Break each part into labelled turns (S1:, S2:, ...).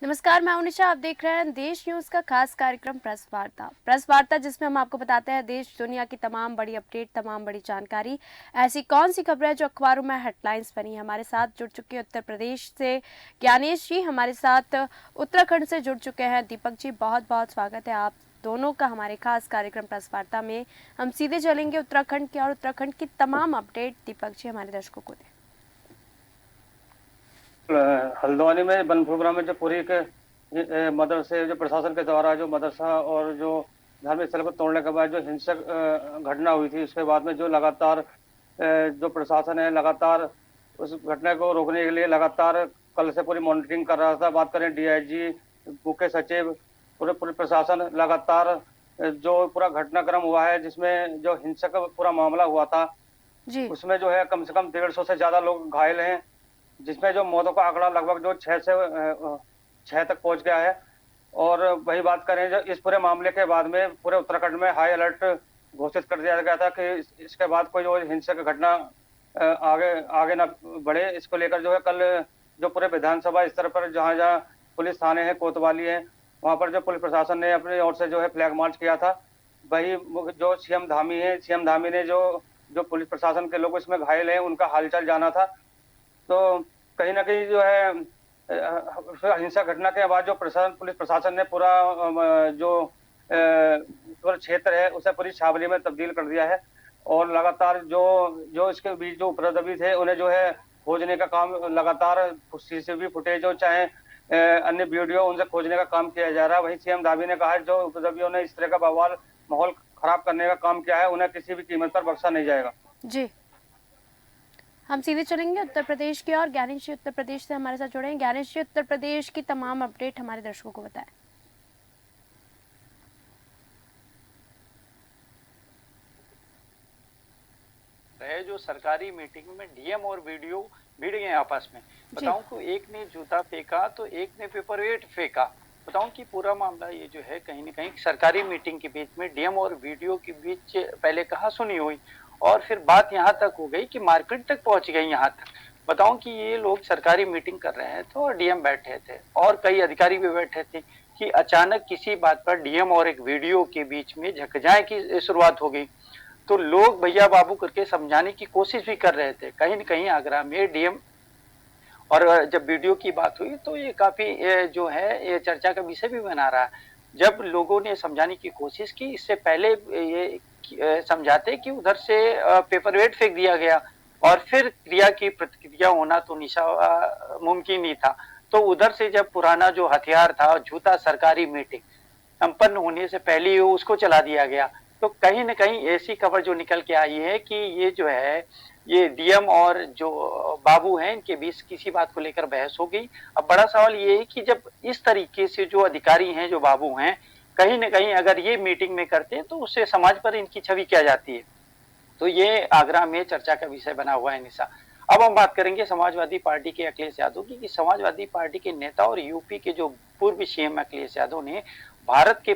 S1: नमस्कार, मैं उनिशा। आप देख रहे हैं देश न्यूज़ का खास कार्यक्रम प्रेस वार्ता जिसमें हम आपको बताते हैं देश दुनिया की तमाम बड़ी अपडेट, तमाम बड़ी जानकारी। ऐसी कौन सी खबरें जो अखबारों में हेडलाइंस बनी है। हमारे साथ जुड़ चुके उत्तर प्रदेश से ज्ञानेश जी, हमारे साथ उत्तराखंड से जुड़ चुके हैं दीपक जी। बहुत बहुत स्वागत है आप दोनों का हमारे खास कार्यक्रम प्रेस वार्ता में। हम सीधे चलेंगे उत्तराखंड की और उत्तराखंड की तमाम अपडेट दीपक जी हमारे दर्शकों को दें।
S2: हल्द्वानी में बनपुरा में जो पूरी के मदरसे जो प्रशासन के द्वारा जो मदरसा और जो धार्मिक स्थल को तोड़ने के बाद जो हिंसक घटना हुई थी, उसके बाद में जो लगातार जो प्रशासन है लगातार उस घटना को रोकने के लिए लगातार कल से पूरी मॉनिटरिंग कर रहा था। बात करें डीआईजी, मुख्य सचिव, पूरे पूरे प्रशासन लगातार जो पूरा घटनाक्रम हुआ है जिसमें जो हिंसक पूरा मामला हुआ था
S1: जी
S2: उसमें जो है कम से कम 150 से ज्यादा लोग घायल हैं, जिसमें जो मौतों का आंकड़ा लगभग जो 6 तक पहुंच गया है। और वही बात करें जो इस पूरे मामले के बाद में पूरे उत्तराखंड में हाई अलर्ट घोषित कर दिया गया था कि इसके बाद कोई जो हिंसक घटना आगे आगे ना बढ़े। इसको लेकर जो है कल जो पूरे विधानसभा स्तर पर जहां जहां पुलिस थाने हैं, कोतवाली है, वहां पर जो पुलिस प्रशासन ने अपनी ओर से जो है फ्लैग मार्च किया था। वही जो सीएम धामी है, सीएम धामी ने जो जो पुलिस प्रशासन के लोग इसमें घायल हैं उनका हालचाल जाना था। तो कहीं ना कहीं जो है हिंसा घटना के बाद जो प्रशासन पुलिस प्रशासन ने पूरा जो पूरा क्षेत्र है उसे पूरी छावनी में तब्दील कर दिया है। और लगातार जो जो इसके बीच जो उपद्रवी थे उन्हें जो है खोजने का काम लगातार सीसीटीवी फुटेज हो चाहे अन्य वीडियो उनसे खोजने का काम किया जा रहा है। वहीं सीएम धामी ने कहा है जो उपद्रवियों ने इस तरह का बवाल माहौल खराब करने का काम किया है उन्हें किसी भी कीमत पर बख्शा नहीं जाएगा।
S1: जी, हम सीधे चलेंगे उत्तर प्रदेश की और ज्ञानेश जी उत्तर प्रदेश से हमारे साथ जुड़े हैं। ज्ञानेश जी, उत्तर प्रदेश की तमाम अपडेट हमारे दर्शकों को बताएं।
S3: है जो सरकारी मीटिंग में डीएम और वीडियो भिड़ गए आपस में। बताऊं कि एक ने जूता फेंका तो एक ने पेपर वेट फेंका। बताऊं कि पूरा मामला ये जो है कहीं ना कहीं सरकारी मीटिंग के बीच में डीएम और वीडियो के बीच पहले कहा सुनी हुई और फिर बात यहाँ तक हो गई कि मार्केट तक पहुंच गई। यहाँ तक बताऊं कि ये लोग सरकारी मीटिंग कर रहे थे और डीएम बैठे थे और कई अधिकारी भी बैठे थे कि अचानक किसी बात पर डीएम और एक वीडियो के बीच में झकझाए की शुरुआत हो गई। तो लोग भैया बाबू करके समझाने की कोशिश भी कर रहे थे। कहीं न कहीं आगरा में डीएम और जब वीडियो की बात हुई तो ये काफी जो है ये चर्चा का विषय भी बना रहा है। जब लोगों ने समझाने की कोशिश की, इससे पहले ये समझाते कि उधर से पेपर वेट फेंक दिया गया और फिर क्रिया की प्रतिक्रिया होना तो मुमकिन नहीं था। तो उधर से जब पुराना जो हथियार था जूता सरकारी मीटिंग संपन्न होने से पहले ही उसको चला दिया गया। तो कहीं न कहीं ऐसी खबर जो निकल के आई है कि ये जो है ये डीएम और जो बाबू हैं इनके बीच किसी बात को लेकर बहस हो गई। अब बड़ा सवाल ये है कि जब इस तरीके से जो अधिकारी हैं, जो बाबू हैं, कहीं न कहीं अगर ये मीटिंग में करते तो उससे समाज पर इनकी छवि क्या जाती है। तो ये आगरा में चर्चा का विषय बना हुआ है निशा। अब हम बात करेंगे समाजवादी पार्टी के अखिलेश यादव की कि समाजवादी पार्टी के नेता और यूपी के जो पूर्व सीएम अखिलेश यादव ने भारत के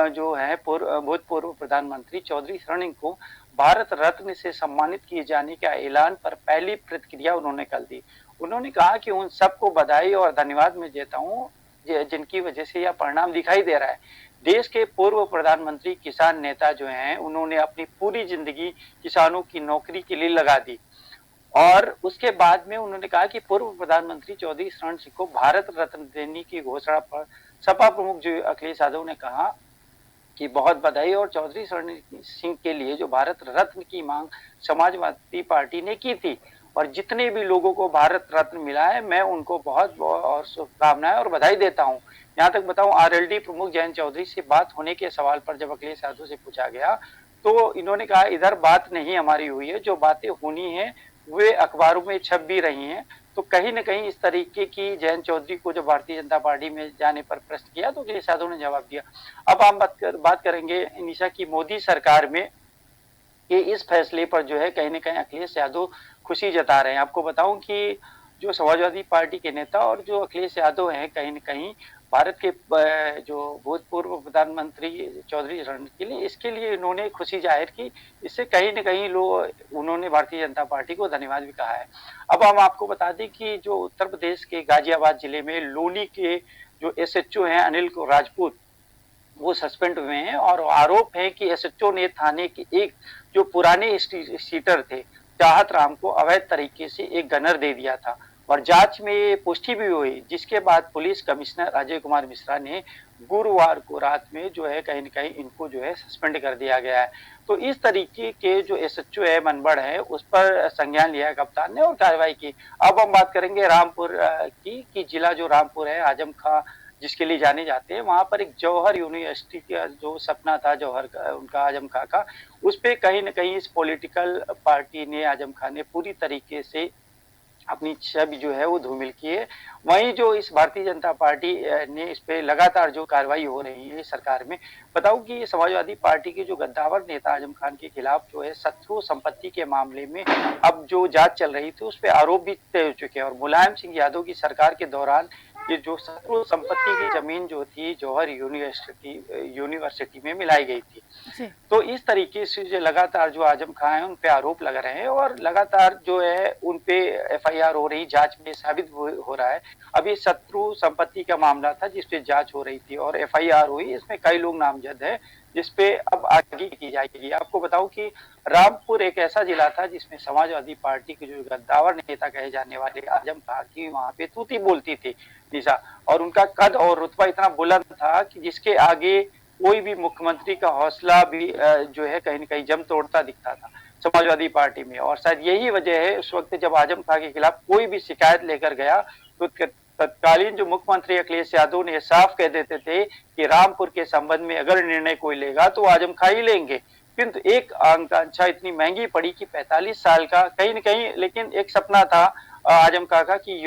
S3: जो है भूतपूर्व प्रधानमंत्री चौधरी शरण को भारत रत्न से सम्मानित किए जाने का ऐलान पर पहली प्रतिक्रिया उन्होंने कल दी। उन्होंने कहा कि उन सबको बधाई और धन्यवाद मैं देता हूँ जिनकी वजह से यह परिणाम दिखाई दे रहा है। देश के पूर्व प्रधानमंत्री किसान नेता जो हैं उन्होंने अपनी पूरी जिंदगी किसानों की नौकरी के लिए लगा दी और उसके बाद में उन्होंने कहा कि पूर्व प्रधानमंत्री चौधरी शरण सिंह को भारत रत्न देने की घोषणा पर सपा प्रमुख जो अखिलेश यादव ने कहा कि बहुत बधाई और चौधरी शरण सिंह के लिए जो भारत रत्न की मांग समाजवादी पार्टी ने की थी और जितने भी लोगों को भारत रत्न मिला है मैं उनको बहुत और शुभकामनाएं और बधाई देता हूं। यहाँ तक बताऊं आरएलडी प्रमुख जयंत चौधरी से बात होने के सवाल पर जब अखिलेश यादव से पूछा गया तो इन्होंने कहा इधर बात नहीं हमारी हुई है, जो बातें होनी है वे अखबारों में छप भी रही हैं। तो कहीं न कहीं इस तरीके की जयंत चौधरी को जो भारतीय जनता पार्टी में जाने पर प्रश्न किया तो अखिलेश यादव ने जवाब दिया। अब हम बात करेंगे निशा की मोदी सरकार में कि इस फैसले पर जो है कहीं न कहीं अखिलेश यादव खुशी जता रहे हैं। आपको बताऊं कि जो समाजवादी पार्टी के नेता और जो अखिलेश यादव हैं कहीं न कहीं भारत के जो भूतपूर्व प्रधानमंत्री चौधरी चरण के लिए, इसके लिए इन्होंने खुशी जाहिर की। इससे कहीं न कहीं उन्होंने भारतीय जनता पार्टी को धन्यवाद भी कहा है। अब हम आपको बता दें कि जो उत्तर प्रदेश के गाजियाबाद जिले में लोनी के जो एसएचओ हैं अनिल राजपूत, वो सस्पेंड हुए हैं और आरोप है कि एसएचओ ने थाने के एक जो पुराने सीटर थे चाहत राम को अवैध तरीके से एक गनर दे दिया था और जांच में पुष्टि भी हुई, जिसके बाद पुलिस कमिश्नर अजय कुमार मिश्रा ने गुरुवार को रात में जो है कहीं न कहीं इनको जो है सस्पेंड कर दिया गया है। तो इस तरीके के जो एसएचओ है मनबड़ है उस पर संज्ञान लिया कप्तान ने और कार्रवाई की। अब हम बात करेंगे रामपुर की कि जिला जो रामपुर है आजम खां जिसके लिए जाने जाते हैं, वहां पर एक जौहर यूनिवर्सिटी का जो सपना था जौहर का, उनका आजम खां का, उस पे कहीं न कहीं इस पॉलिटिकल पार्टी ने आजम खां ने पूरी तरीके से अपनी छवि जो है वो धूमिल की है। वहीं जो इस भारतीय जनता पार्टी ने इस पे लगातार जो कार्रवाई हो रही है सरकार में, बताऊं कि समाजवादी पार्टी के जो गद्दावर नेता आजम खान के खिलाफ जो है शत्रु संपत्ति के मामले में अब जो जांच चल रही थी उस पे आरोप भी तय हो चुके हैं और मुलायम सिंह यादव की सरकार के दौरान ये जो शत्रु संपत्ति की जमीन जो थी जौहर यूनिवर्सिटी में मिलाई गई थी। तो इस तरीके से जो लगातार जो आजम खां है उन पे आरोप लग रहे हैं और लगातार जो है उन पे एफआईआर हो रही, जांच में साबित हो रहा है। अभी शत्रु संपत्ति का मामला था जिसपे जांच हो रही थी और एफआईआर हुई, इसमें कई लोग नामजद है जिसपे अब आगे की जाएगी। आपको बताऊं कि रामपुर एक ऐसा जिला था जिसमें समाजवादी पार्टी के जो गद्दावर नेता कहे जाने वाले आजम खां की वहां पे तूती बोलती थी निशा, और उनका कद और रुतबा इतना बुलंद था कि जिसके आगे कोई भी मुख्यमंत्री का हौसला भी जो है कहीं न कहीं जम तोड़ता दिखता था समाजवादी पार्टी में। और शायद यही वजह है उस वक्त जब आजम खां के खिलाफ कोई भी शिकायत लेकर गया तो तत्कालीन जो मुख्यमंत्री अखिलेश यादव ने साफ कह देते थे कि रामपुर के संबंध में अगर निर्णय कोई लेगा तो आजम खां ही लेंगे। किंतु एक आकांक्षा इतनी महंगी पड़ी कि 45 साल का कहीं न कहीं लेकिन एक सपना था आजम खां का कि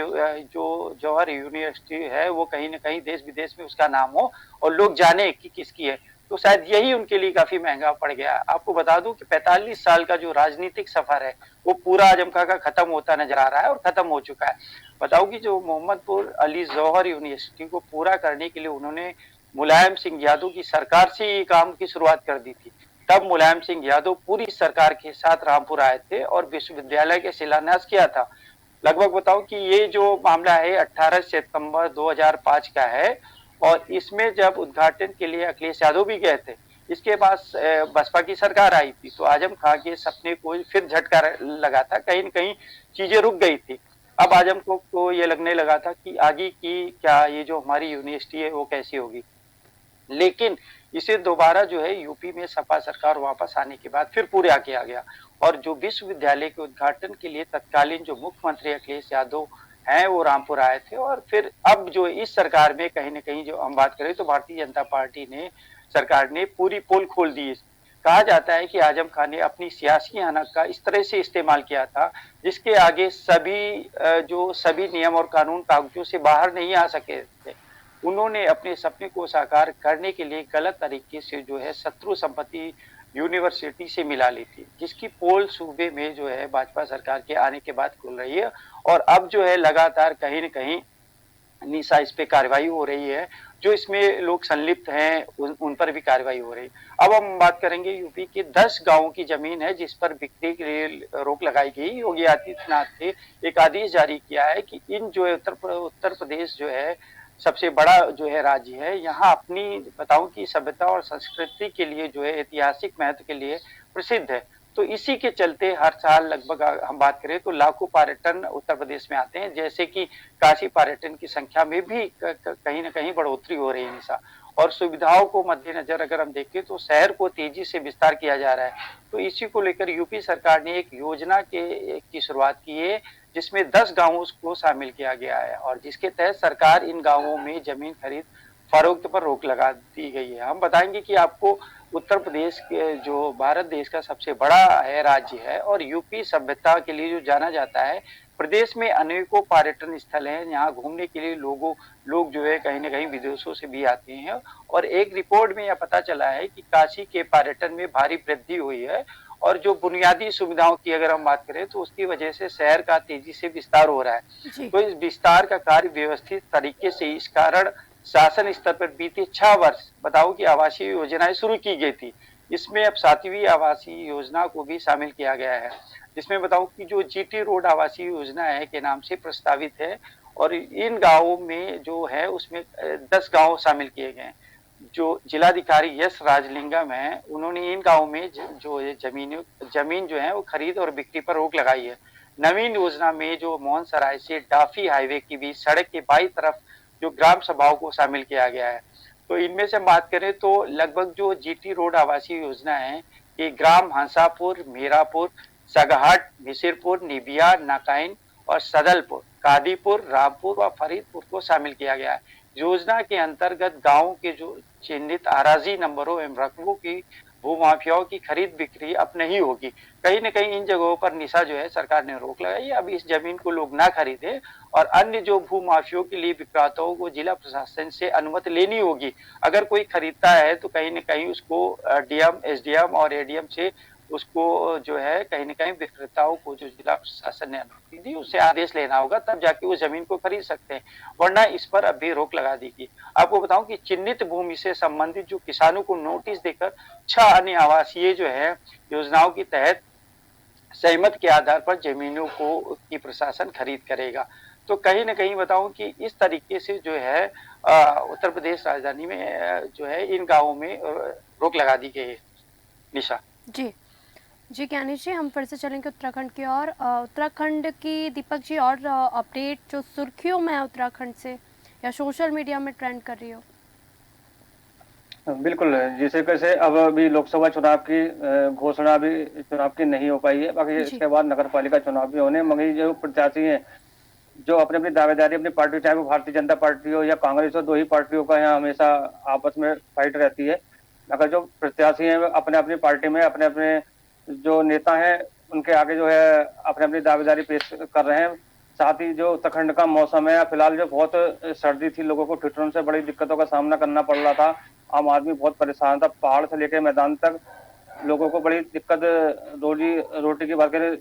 S3: जो जौहर यूनिवर्सिटी है वो कहीं न कहीं देश विदेश में उसका नाम हो और लोग जाने कि किसकी है। तो शायद यही उनके लिए काफी महंगा पड़ गया। आपको बता दूं कि 45 साल का जो राजनीतिक सफर है वो पूरा आजम खां का खत्म होता नजर आ रहा है और खत्म हो चुका है। बताऊं कि जो मोहम्मदपुर अली जौहर यूनिवर्सिटी को पूरा करने के लिए उन्होंने मुलायम सिंह यादव की सरकार से ये काम की शुरुआत कर दी थी। तब मुलायम सिंह यादव पूरी सरकार के साथ रामपुर आए थे और विश्वविद्यालय के शिलान्यास किया था। लगभग बताऊं कि ये जो मामला है 18 सितंबर 2005 का है और इसमें जब उद्घाटन के लिए अखिलेश यादव भी गए थे, इसके बाद बसपा की सरकार आई थी तो आजम खां के सपने को फिर झटका लगा था, कहीं न कहीं चीजें रुक गई थी। अब आजम को ये लगने लगा था कि आगे की क्या ये जो हमारी यूनिवर्सिटी है वो कैसी होगी, लेकिन इसे दोबारा जो है यूपी में सपा सरकार वापस आने के बाद फिर पूरा किया गया और जो विश्वविद्यालय के उद्घाटन के लिए तत्कालीन जो मुख्यमंत्री अखिलेश यादव हैं वो रामपुर आए थे। और फिर अब जो इस सरकार में कहीं न कहीं जो हम बात करें तो भारतीय जनता पार्टी ने सरकार ने पूरी पोल खोल दी। कहा जाता है कि आजम खान ने अपनी सियासी हनक का इस तरह से इस्तेमाल किया था जिसके आगे सभी नियम और कानून कागजों से बाहर नहीं आ सके थे। उन्होंने अपने सपने को साकार करने के लिए गलत तरीके से जो है शत्रु संपत्ति यूनिवर्सिटी से मिला ली थी, जिसकी पोल सूबे में जो है भाजपा सरकार के आने के बाद खुल रही है और अब जो है लगातार कहीं न कहीं निशा इस पे कार्रवाई हो रही है। जो इसमें लोग संलिप्त हैं उन पर भी कार्रवाई हो रही है। अब हम बात करेंगे यूपी के 10 गांवों की जमीन है जिस पर बिक्री के लिए रोक लगाई गई। योगी आदित्यनाथ ने एक आदेश जारी किया है कि इन जो है उत्तर प्रदेश जो है सबसे बड़ा जो है राज्य है, यहाँ अपनी बताऊं कि सभ्यता और संस्कृति के लिए जो है ऐतिहासिक महत्व के लिए प्रसिद्ध है। तो इसी के चलते हर साल लगभग हम बात करें तो लाखों पर्यटन उत्तर प्रदेश में आते हैं, जैसे कि काशी पर्यटन की संख्या में भी कहीं न कहीं बढ़ोतरी हो रही है निशा। और सुविधाओं को मद्देनजर अगर हम देखें तो शहर को तेजी से विस्तार किया जा रहा है। तो इसी को लेकर यूपी सरकार ने एक योजना की शुरुआत की है जिसमें 10 गांवों को शामिल किया गया है और जिसके तहत सरकार इन गांवों में जमीन खरीद फरोख्त पर रोक लगा दी गई है। हम बताएंगे कि आपको उत्तर प्रदेश के जो भारत देश का सबसे बड़ा है राज्य है और यूपी सभ्यता के लिए जो जाना जाता है। प्रदेश में अनेकों पर्यटन स्थल हैं, यहाँ घूमने के लिए लोग जो है कहीं न कहीं विदेशों से भी आते हैं और एक रिपोर्ट में यह पता चला है कि काशी के पर्यटन में भारी वृद्धि हुई है और जो बुनियादी सुविधाओं की अगर हम बात करें तो उसकी वजह से शहर का तेजी से विस्तार हो रहा है। तो इस विस्तार का कार्य व्यवस्थित तरीके से इस कारण शासन स्तर पर बीते 6 वर्ष बताओ कि आवासीय योजनाएं शुरू की गई थी। इसमें अब 7वीं आवासीय योजना को भी शामिल किया गया है, जिसमें बताऊं कि जो जीटी रोड आवासीय योजना है के नाम से प्रस्तावित है, और इन गांवों में जो है उसमें 10 गांव शामिल किए गए हैं। जो जिलाधिकारी यश राजलिंगम है, उन्होंने इन गांवों में जो जमीन जो है वो खरीद और बिक्री पर रोक लगाई है। नवीन योजना में जो मोहनसराय से डाफी हाईवे के बीच सड़क के बाईं तरफ जो ग्राम सभाओं को शामिल किया गया है। तो इनमें से बात करें तो लगभग जो जीटी रोड आवासीय योजना है, ये ग्राम हंसापुर, मीरापुर, सगहट, मिसिरपुर, निबिया, नाकाइन और सदलपुर, कादीपुर, रामपुर व फरीदपुर को शामिल किया गया है। योजना के अंतर्गत गांवों के जो चिन्हित अराजी नंबरों एवं रकबों की भूमाफियाओं की खरीद बिक्री अब नहीं होगी। कहीं न कहीं इन जगहों पर निशा जो है सरकार ने रोक लगाई है। अब इस जमीन को लोग ना खरीदे, और अन्य जो भूमाफियों के लिए विक्रेताओं को जिला प्रशासन से अनुमति लेनी होगी। अगर कोई खरीदता है तो कहीं न कहीं उसको डीएम, एसडीएम और एडीएम से उसको जो है कहीं न कहीं विक्रेताओं को जो जिला प्रशासन ने अनुमति दी उससे आदेश लेना होगा, तब जाके उस जमीन को खरीद सकते हैं, वरना इस पर अभी रोक लगा दी गई। आपको बताऊं कि चिन्हित भूमि से संबंधित जो किसानों को नोटिस देकर 6 अन्य आवासीय जो है योजनाओं के तहत सहमत के आधार पर जमीनों को की प्रशासन खरीद करेगा। तो कहीं न कहीं बताऊं कि इस तरीके से जो है उत्तर प्रदेश राजधानी में जो है इन गांवों में रोक लगा दी गई है। निशा
S1: जी जी, ज्ञानेश जी, हम फिर से चलेंगे उत्तराखंड की ओर। उत्तराखंड की दीपक जी और अपडेट जो सुर्खियों में है उत्तराखंड से या सोशल मीडिया में ट्रेंड कर रही हो।
S2: बिल्कुल, जिस तरीके से अब अभी लोकसभा चुनाव की घोषणा भी चुनाव की नहीं हो पाई है, बाकी इसके बाद नगरपालिका चुनाव भी होने, मगर जो प्रत्याशी हैं जो अपनी अपनी दावेदारी अपनी पार्टी, चाहे वो भारतीय जनता पार्टी हो या कांग्रेस हो, 2 ही पार्टियों का यहाँ हमेशा आपस में फाइट रहती है। अगर जो प्रत्याशी हैं अपने अपनी पार्टी में अपने अपने जो नेता हैं उनके आगे जो है अपने अपनी दावेदारी पेश कर रहे हैं। साथ ही जो उत्तराखंड का मौसम है फिलहाल जो बहुत सर्दी थी, लोगों को ठिठुरन से बड़ी दिक्कतों का सामना करना पड़ रहा था। आम आदमी बहुत परेशान था, पहाड़ से लेकर मैदान तक लोगों को बड़ी दिक्कत, रोटी की बात करें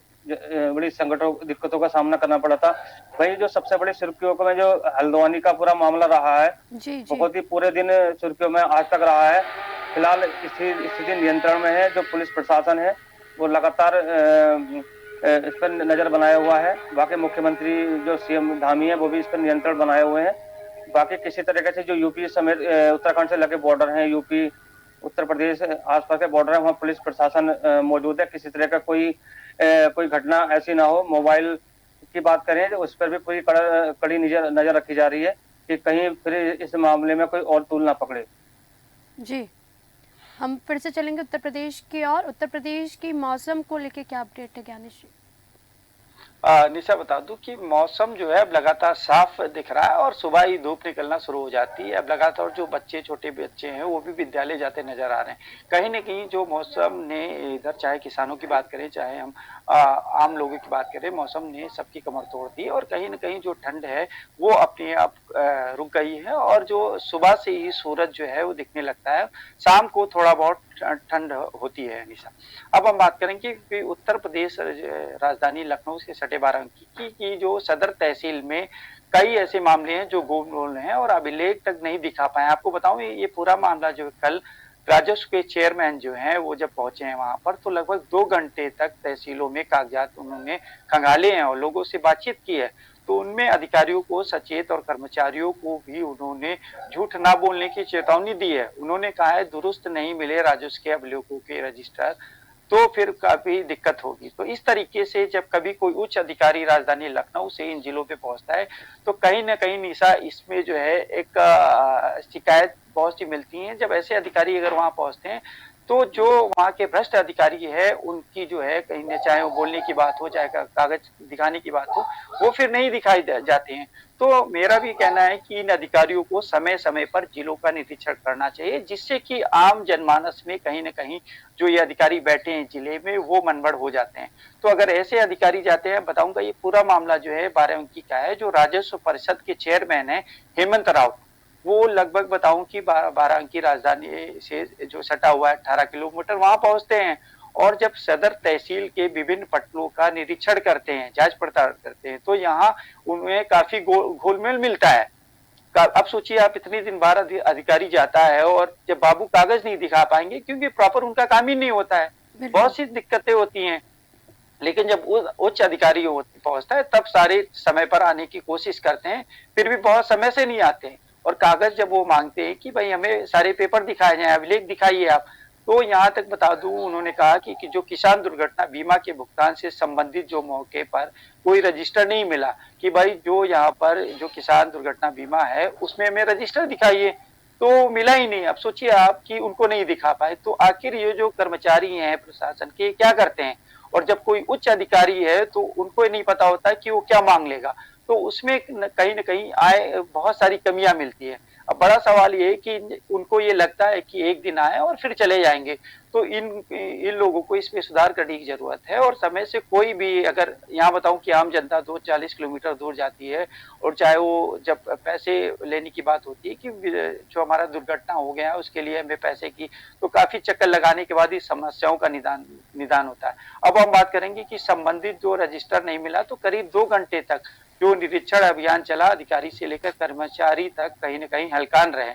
S2: बड़ी दिक्कतों का सामना करना पड़ा था। वही जो सबसे बड़ी सुर्खियों में जो हल्द्वानी का पूरा मामला रहा है, बहुत ही पूरे दिन सुर्खियों में आज तक रहा है। फिलहाल स्थिति नियंत्रण में है। जो पुलिस प्रशासन है वो लगातार इस पर नजर बनाया हुआ है। बाकी मुख्यमंत्री जो सीएम धामी है वो भी इस पर नियंत्रण बनाए हुए हैं। बाकी किसी तरीके से जो यूपी समेत उत्तराखंड से लगे बॉर्डर हैं, यूपी उत्तर प्रदेश आसपास के बॉर्डर है, वहाँ पुलिस प्रशासन मौजूद है। किसी तरह का कोई घटना ऐसी ना हो। मोबाइल की बात करें तो उस पर भी पूरी कड़ी नजर रखी जा रही है कि कहीं फिर इस मामले में कोई और तूल ना पकड़े।
S1: जी, हम फिर से चलेंगे उत्तर प्रदेश की ओर। उत्तर प्रदेश की मौसम को लेके क्या अपडेट है ज्ञानेश जी?
S3: निशा बता दूं कि मौसम जो है अब लगातार साफ दिख रहा है और सुबह ही धूप निकलना शुरू हो जाती है। अब लगातार जो छोटे बच्चे हैं वो भी विद्यालय जाते नजर आ रहे हैं। कहीं न कहीं जो मौसम ने इधर, चाहे किसानों की बात करें चाहे हम आम लोगों की बात करें, मौसम ने सबकी कमर तोड़ दी और कहीं न कहीं जो ठंड है वो अपने आप रुक गई है, और जो सुबह से ही सूरज जो है वो दिखने लगता है। शाम को थोड़ा बहुत ठंड होती है। निशा, अब हम बात करेंगे कि उत्तर प्रदेश राजधानी लखनऊ से सटे बाराबंकी की जो सदर तहसील में कई ऐसे मामले हैं जो गोल हैं और अभिलेख तक नहीं दिखा पाए। आपको बताऊं ये पूरा मामला जो कल राजस्व के चेयरमैन जो हैं वो जब पहुंचे हैं वहां पर, तो लगभग 2 घंटे तक तहसीलों में कागजात उन्होंने खंगाले हैं और लोगों से बातचीत की है। तो उनमें अधिकारियों को सचेत और कर्मचारियों को भी उन्होंने झूठ ना बोलने की चेतावनी दी है। उन्होंने कहा है दुरुस्त नहीं मिले राजस्व के अभिलेखों के रजिस्टर तो फिर काफी दिक्कत होगी। तो इस तरीके से जब कभी कोई उच्च अधिकारी राजधानी लखनऊ से इन जिलों पे पहुंचता है तो कहीं ना कहीं निशा इसमें जो है एक शिकायत बहुत सी मिलती है। जब ऐसे अधिकारी अगर वहां पहुंचते हैं तो जो वहां के भ्रष्ट अधिकारी है उनकी जो है कहीं न चाहे वो बोलने की बात हो चाहे कागज दिखाने की बात हो, वो फिर नहीं दिखाई जाते हैं। तो मेरा भी कहना है कि इन अधिकारियों को समय समय पर जिलों का निरीक्षण करना चाहिए, जिससे कि आम जनमानस में कहीं न कहीं जो ये अधिकारी बैठे हैं जिले में वो मनगढ़ हो जाते हैं। तो अगर ऐसे अधिकारी जाते हैं, बताऊंगा ये पूरा मामला जो है बाराबंकी का है। जो राजस्व परिषद के चेयरमैन है हेमंत राव, वो लगभग बताऊं कि बाराबंकी राजधानी से जो सटा हुआ है 18 किलोमीटर वहां पहुंचते हैं और जब सदर तहसील के विभिन्न पटलों का निरीक्षण करते हैं, जांच पड़ताल करते हैं, तो यहाँ उन्हें काफी घोलमेल मिलता है। अब सोचिए आप इतने दिन बाद अधिकारी जाता है और जब बाबू कागज नहीं दिखा पाएंगे क्योंकि प्रॉपर उनका काम ही नहीं होता है, बहुत सी दिक्कतें होती हैं। लेकिन जब उच्च अधिकारी पहुंचता है तब सारे समय पर आने की कोशिश करते हैं, फिर भी बहुत समय से नहीं आते हैं। और कागज जब वो मांगते हैं कि भाई हमें सारे पेपर दिखाए जाए, अभिलेख दिखाइए आप, तो यहाँ तक बता दूं उन्होंने कहा कि जो किसान दुर्घटना बीमा के भुगतान से संबंधित जो मौके पर कोई रजिस्टर नहीं मिला कि भाई जो यहाँ पर जो किसान दुर्घटना बीमा है उसमें हमें रजिस्टर दिखाइए, तो मिला ही नहीं। अब सोचिए आप कि उनको नहीं दिखा पाए, तो आखिर ये जो कर्मचारी हैं प्रशासन के क्या करते हैं। और जब कोई उच्च अधिकारी है तो उनको नहीं पता होता कि वो क्या मांग लेगा, तो उसमें कहीं न कहीं आए बहुत सारी कमियां मिलती है। अब बड़ा सवाल ये है कि उनको ये लगता है कि एक दिन आए और फिर चले जाएंगे, तो इन लोगों को इसमें सुधार करने की जरूरत है। और समय से कोई भी, अगर यहाँ बताऊं कि आम जनता 40 किलोमीटर दूर जाती है, और चाहे वो जब पैसे लेने की बात होती है कि जो हमारा दुर्घटना हो गया है उसके लिए हमें पैसे की, तो काफी चक्कर लगाने के बाद ही समस्याओं का निदान होता है। अब हम बात करेंगे कि संबंधित जो रजिस्टर नहीं मिला, तो करीब 2 घंटे तक जो निरीक्षण अभियान चला, अधिकारी से लेकर कर्मचारी तक कहीं न कहीं हलकान रहे।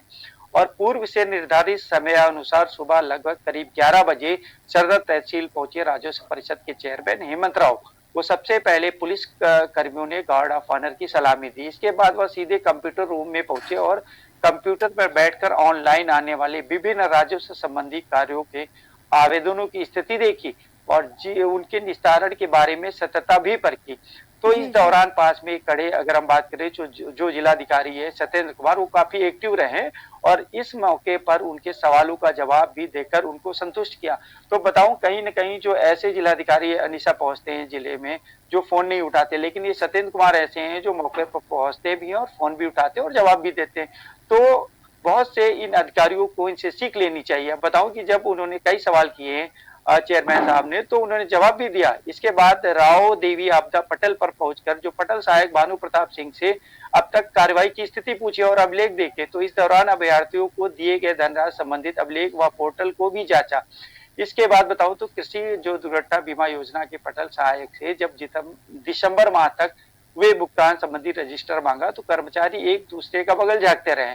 S3: और पूर्व से निर्धारित समय अनुसार सुबह लगभग करीब 11 बजे सदर तहसील पहुंचे राजस्व परिषद के चेयरमैन हेमंत राव। वो सबसे पहले पुलिस कर्मियों ने गार्ड ऑफ ऑनर की सलामी दी। इसके बाद वह सीधे कंप्यूटर रूम में पहुंचे और कंप्यूटर पर बैठकर ऑनलाइन आने वाले विभिन्न राजस्व संबंधी कार्यों के आवेदनों की स्थिति देखी और उनके निस्तारण के बारे में सत्यता भी परखी। तो इस दौरान पास में खड़े, अगर हम बात करें जो जिलाधिकारी है सत्येंद्र कुमार, वो काफी एक्टिव रहे और इस मौके पर उनके सवालों का जवाब भी देकर उनको संतुष्ट किया। तो बताऊं कहीं न कहीं जो ऐसे जिलाधिकारी अनिशा पहुंचते हैं जिले में जो फोन नहीं उठाते, लेकिन ये सत्येंद्र कुमार ऐसे हैं जो मौके पर पहुंचते भी हैं और फोन भी उठाते हैं और जवाब भी देते हैं। तो बहुत से इन अधिकारियों को इनसे सीख लेनी चाहिए। बताऊं कि जब उन्होंने कई सवाल किए हैं चेयरमैन साहब ने, तो उन्होंने जवाब भी दिया। इसके बाद राव देवी आपदा पटल पर पहुंचकर जो पटल सहायक भानु प्रताप सिंह से अब तक कार्रवाई की स्थिति पूछी और अभिलेख देखे। तो इस दौरान अभ्यर्थियों को दिए गए धनराशि संबंधित अभिलेख व पोर्टल को भी जांचा। इसके बाद बताऊं तो कृषि जो दुर्घटना बीमा योजना के पटल सहायक से जब दिसंबर माह तक वे भुगतान संबंधी रजिस्टर मांगा, तो कर्मचारी एक दूसरे का बगल झांकते रहे।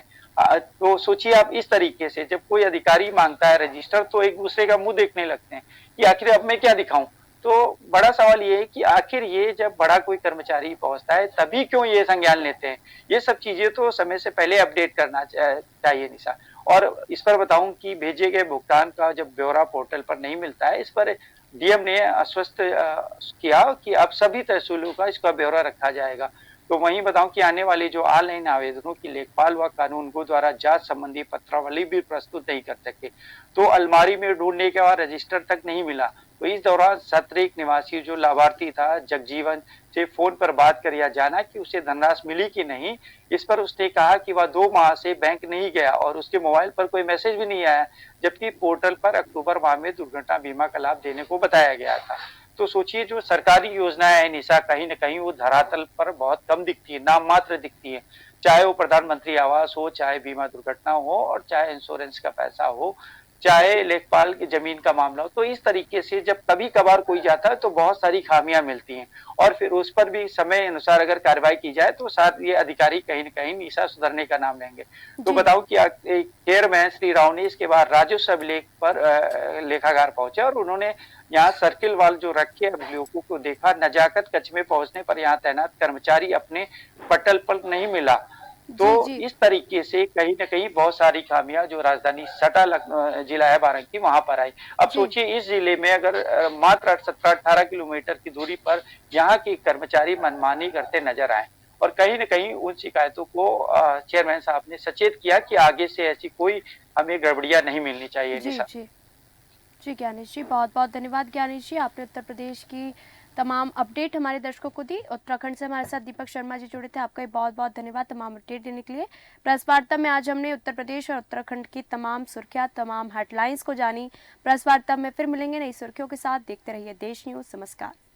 S3: तो सोचिए आप, इस तरीके से जब कोई अधिकारी मांगता है रजिस्टर तो एक दूसरे का मुंह देखने लगते हैं कि आखिर अब मैं क्या दिखाऊं। तो बड़ा सवाल ये है कि आखिर ये जब बड़ा कोई कर्मचारी पहुंचता है तभी क्यों ये संज्ञान लेते हैं। ये सब चीजें तो समय से पहले अपडेट करना चाहिए निशा। और इस पर बताऊं कि भेजे गए भुगतान का जब ब्यौरा पोर्टल पर नहीं मिलता है, इस पर डीएम ने आश्वस्त किया कि अब सभी तहसीलों का इसका ब्यौरा रखा जाएगा। तो वहीं बताऊं कि आने वाले जो ऑनलाइन आवेदनों की लेखपाल व कानूनगो द्वारा जांच संबंधी पत्रावली भी प्रस्तुत नहीं कर सके, तो अलमारी में ढूंढने के बाद रजिस्टर तक नहीं मिला। तो इस दौरान सतरेक निवासी जो लाभार्थी था जगजीवन से फोन पर बात कर यह जाना कि उसे धनराशि मिली कि नहीं। इस पर उसने कहा कि वह 2 माह से बैंक नहीं गया और उसके मोबाइल पर कोई मैसेज भी नहीं आया, जबकि पोर्टल पर अक्टूबर माह में दुर्घटना बीमा का लाभ देने को बताया गया था। तो सोचिए जो सरकारी योजनाएं है निशा, कहीं न कहीं वो धरातल पर बहुत कम दिखती है, नाम मात्र दिखती है। चाहे वो प्रधानमंत्री आवास हो, चाहे बीमा दुर्घटना हो, और चाहे इंश्योरेंस का पैसा हो, चाहे लेखपाल की जमीन का मामला हो। तो इस तरीके से जब कभी कभार कोई जाता है तो बहुत सारी खामियां मिलती हैं और फिर उस पर भी समय अनुसार अगर कार्रवाई की जाए तो शायद ये अधिकारी कहीं न कहीं निशा सुधरने का नाम लेंगे। तो बताऊं कि चेयरमैन श्री राव ने इसके बाद राजस्व अभिलेख पर लेखागार पहुंचे और उन्होंने यहाँ सर्किल वाल जो रखे अभिलेखों को देखा। नजाकत कक्ष में पहुंचने पर यहाँ तैनात कर्मचारी अपने पटल पर नहीं मिला। तो इस तरीके से कहीं न कहीं बहुत सारी खामियां जो राजधानी सटा जिला है बाराबंकी वहां पर आई। अब सोचिए इस जिले में अगर मात्र 17-18 किलोमीटर की दूरी पर यहाँ के कर्मचारी मनमानी करते नजर आए और कहीं न कहीं उन शिकायतों को चेयरमैन साहब ने सचेत किया कि आगे से ऐसी कोई हमें गड़बड़ियां नहीं मिलनी चाहिए।
S1: जी ज्ञानेश जी, बहुत बहुत धन्यवाद ज्ञानेश जी, आपने उत्तर प्रदेश की तमाम अपडेट हमारे दर्शकों को दी। उत्तराखंड से हमारे साथ दीपक शर्मा जी जुड़े थे, आपका बहुत बहुत धन्यवाद तमाम अपडेट देने के लिए। प्रेस वार्ता में आज हमने उत्तर प्रदेश और उत्तराखंड की तमाम सुर्खियां, तमाम हेडलाइंस को जानी। प्रेस वार्ता में फिर मिलेंगे नई सुर्खियों के साथ। देखते रहिए देश न्यूज़। नमस्कार।